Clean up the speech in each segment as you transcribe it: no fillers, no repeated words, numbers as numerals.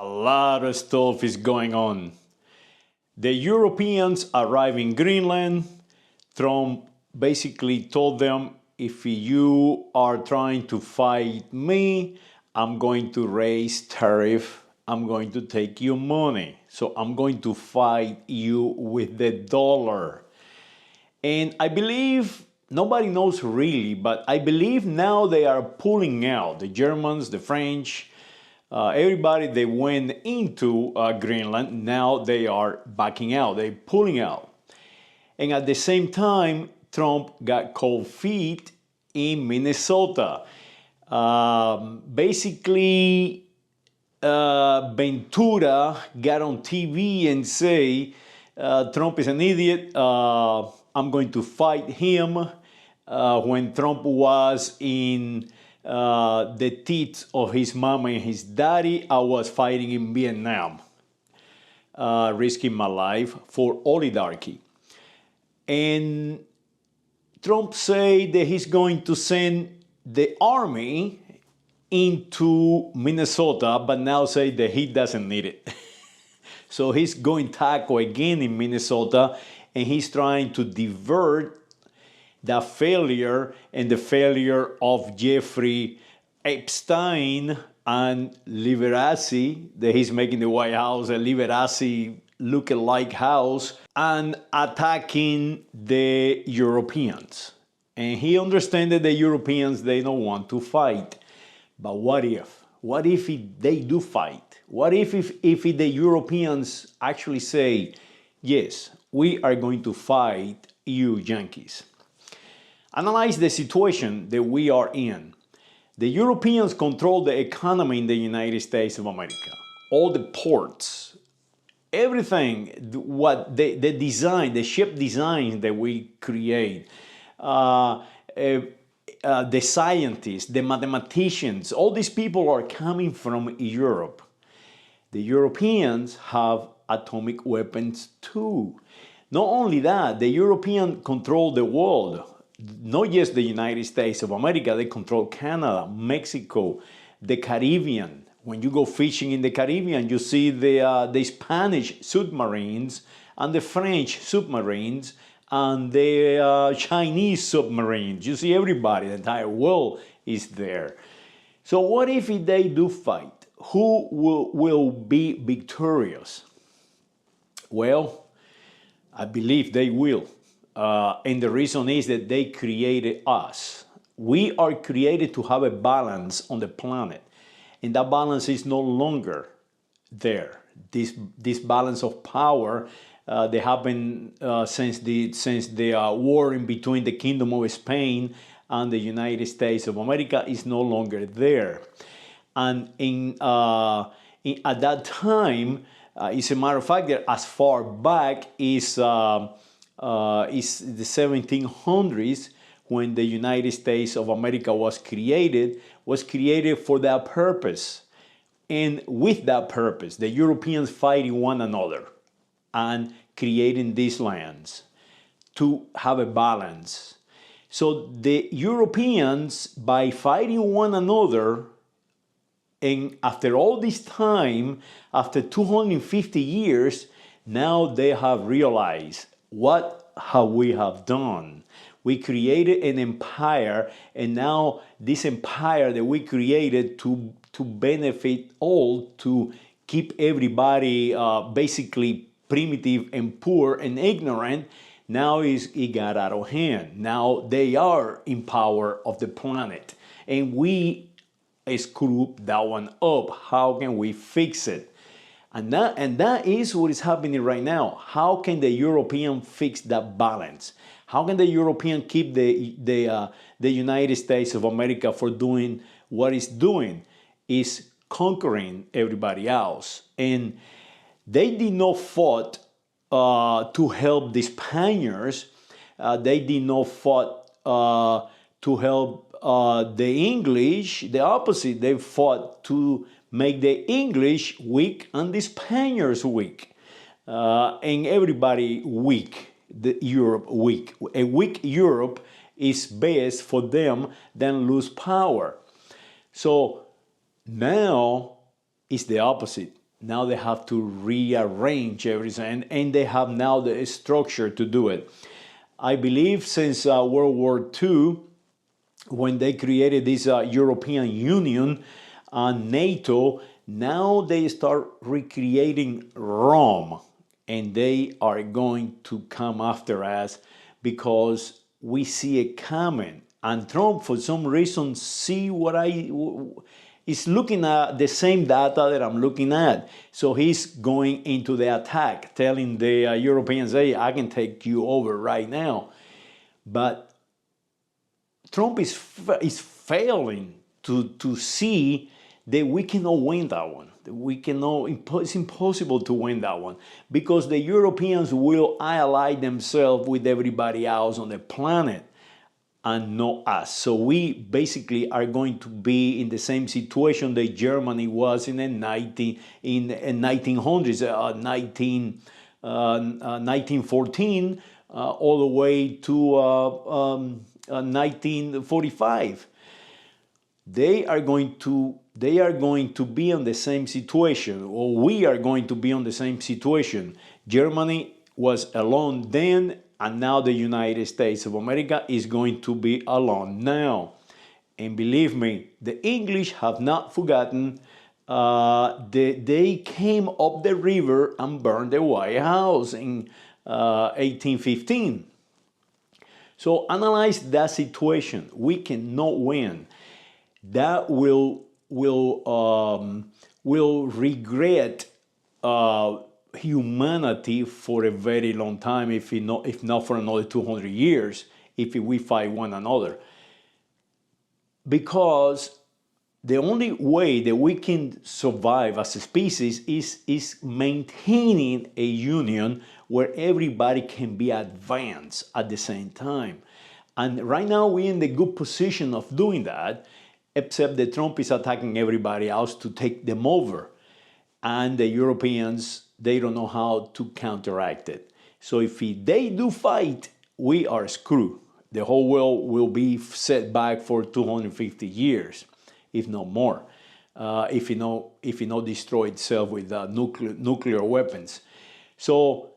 a lot of stuff is going on. The Europeans arrive in Greenland. Trump basically told them, if you are trying to fight me, I'm going to raise tariff. I'm going to take your money. So I'm going to fight you with the dollar. And I believe, nobody knows really, but I believe now they are pulling out. The Germans, the French, everybody they went into Greenland, now they are backing out, they're pulling out. And at the same time, Trump got cold feet in Minnesota. Basically, Ventura got on TV and say, Trump is an idiot, I'm going to fight him. When Trump was in the teeth of his mama and his daddy, I was fighting in Vietnam, risking my life for oligarchy. And Trump said that he's going to send the army into Minnesota, but now say that he doesn't need it. So he's going taco again in Minnesota, and he's trying to divert the failure and the failure of Jeffrey Epstein and Liberace, that he's making the White House a Liberace look-alike house, and attacking the Europeans. And he understands that the Europeans, they don't want to fight. But what if? What if they do fight? What if the Europeans actually say, yes, we are going to fight you Yankees? Analyze the situation that we are in. The Europeans control the economy in the United States of America. All the ports, everything, what the design, the ship design that we create, the scientists, the mathematicians, all these people are coming from Europe. The Europeans have atomic weapons too. Not only that, the Europeans control the world. Not just the United States of America, they control Canada, Mexico, the Caribbean. When you go fishing in the Caribbean, you see the Spanish submarines and the French submarines and the Chinese submarines. You see everybody, the entire world is there. So what if they do fight? Who will be victorious? Well, I believe they will. And the reason is that they created us. We are created to have a balance on the planet. And that balance is no longer there. This balance of power that happened since the war in between the Kingdom of Spain and the United States of America is no longer there. And at that time, as a matter of fact, that as far back is the 1700s, when the United States of America was created for that purpose. And with that purpose, the Europeans fighting one another and creating these lands to have a balance. So the Europeans, by fighting one another, and after all this time, after 250 years, now they have realized, what have we have done? We created an empire, and now this empire that we created to benefit all, to keep everybody basically primitive and poor and ignorant, now it got out of hand. Now they are in power of the planet, and we screw that one up. How can we fix it? And that is what is happening right now. How can the European fix that balance? How can the European keep the United States of America for doing what it's doing? Is conquering everybody else. And they did not fight to help the Spaniards. They did not fight to help the English. The opposite, they fought to make the English weak and the Spaniards weak, and everybody weak, the Europe weak. A weak Europe is best for them than lose power. So now it's the opposite. Now they have to rearrange everything, and they have now the structure to do it. I believe since World War II, when they created this European Union and NATO, now they start recreating Rome, and they are going to come after us because we see it coming. And Trump, for some reason, see what is looking at the same data that I'm looking at. So he's going into the attack, telling the Europeans, hey, I can take you over right now. But Trump is failing to see that we cannot win that one. We cannot, it's impossible to win that one because the Europeans will ally themselves with everybody else on the planet and not us. So we basically are going to be in the same situation that Germany was in the 1900s, 1914, all the way to 1945. They are going to be on the same situation, or we are going to be on the same situation. Germany was alone then, and now the United States of America is going to be alone now. And believe me, the English have not forgotten. They came up the river and burned the White House in 1815. So analyze that situation. We cannot win. That will regret humanity for a very long time, if not for another 200 years, if we fight one another. Because the only way that we can survive as a species is maintaining a union where everybody can be advanced at the same time. And right now we're in the good position of doing that, except that Trump is attacking everybody else to take them over. And the Europeans, they don't know how to counteract it. So if they do fight, we are screwed. The whole world will be set back for 250 years, if not more, if it not destroy itself with nuclear weapons. So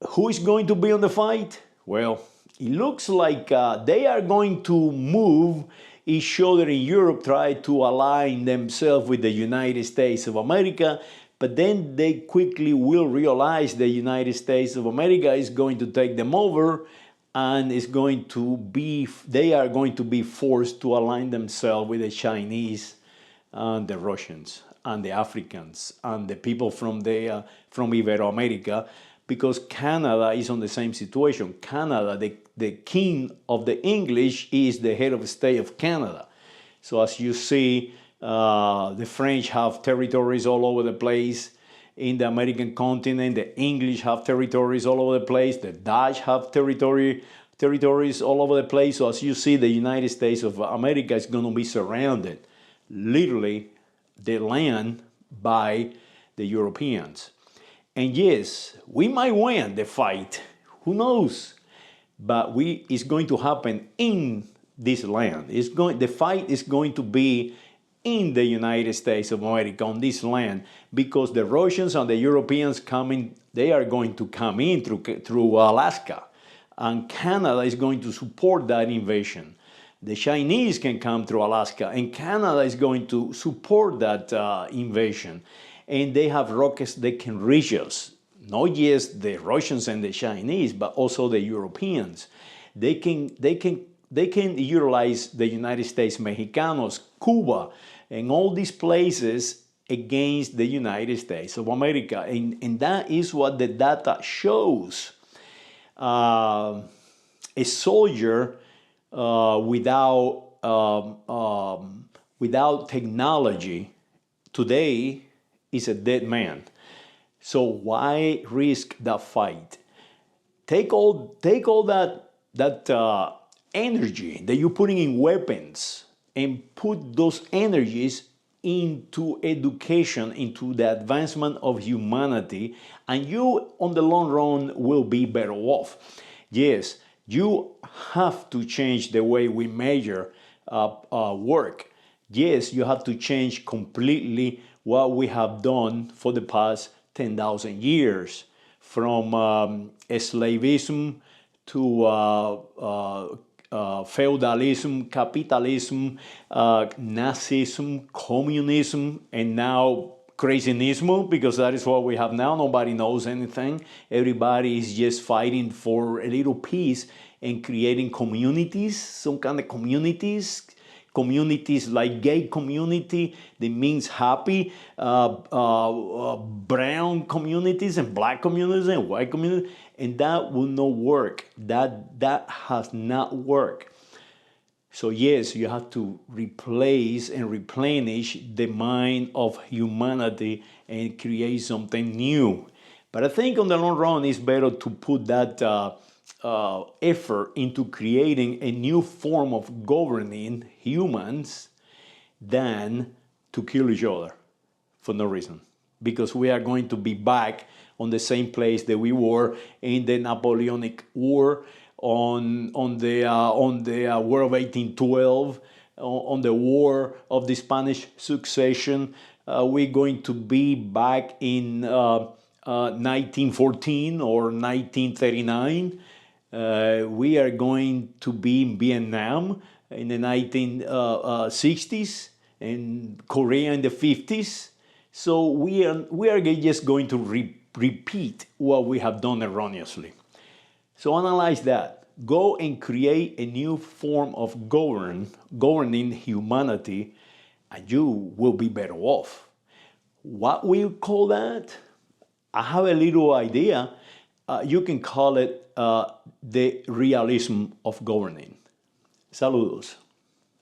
who is going to be on the fight? Well, it looks like they are going to move each other in Europe, try to align themselves with the United States of America, but then they quickly will realize the United States of America is going to take them over, and they are going to be forced to align themselves with the Chinese and the Russians and the Africans and the people from Iberoamerica, because Canada is on the same situation. Canada, the king of the English, is the head of state of Canada. So as you see, the French have territories all over the place in the American continent. The English have territories all over the place. The Dutch have territories all over the place. So as you see, the United States of America is going to be surrounded, literally, the land by the Europeans. And yes, we might win the fight. Who knows? But it's going to happen in this land. The fight is going to be in the United States of America, on this land, because the Russians and the Europeans they are going to come in through Alaska, and Canada is going to support that invasion. The Chinese can come through Alaska, and Canada is going to support that invasion. And they have rockets that can reach us. Not just the Russians and the Chinese, but also the Europeans. They can utilize the United States, Mexicanos, Cuba, and all these places against the United States of America. And that is what the data shows. A soldier without technology today is a dead man. So why risk that fight? Take all that energy that you're putting in weapons and put those energies into education, into the advancement of humanity, and you, on the long run, will be better off. Yes, you have to change the way we measure work. Yes, you have to change completely what we have done for the past 10,000 years, from slaverism to feudalism, capitalism, Nazism, communism, and now crazinismo, because that is what we have now. Nobody knows anything. Everybody is just fighting for a little peace and creating communities, some kind of communities like gay community that means happy, brown communities and black communities and white communities, and that will not work. That has not worked. So yes, you have to replace and replenish the mind of humanity and create something new. But I think on the long run, it's better to put that effort into creating a new form of governing humans than to kill each other for no reason. Because we are going to be back on the same place that we were in the Napoleonic War, on the War of 1812, on the War of the Spanish Succession. We're going to be back in 1914 or 1939. We are going to be in Vietnam in the 1960s and Korea in the 50s. So we are just going to repeat what we have done erroneously. So analyze that. Go and create a new form of governing humanity, and you will be better off. What we call that? I have a little idea. You can call it the realism of governing. Saludos.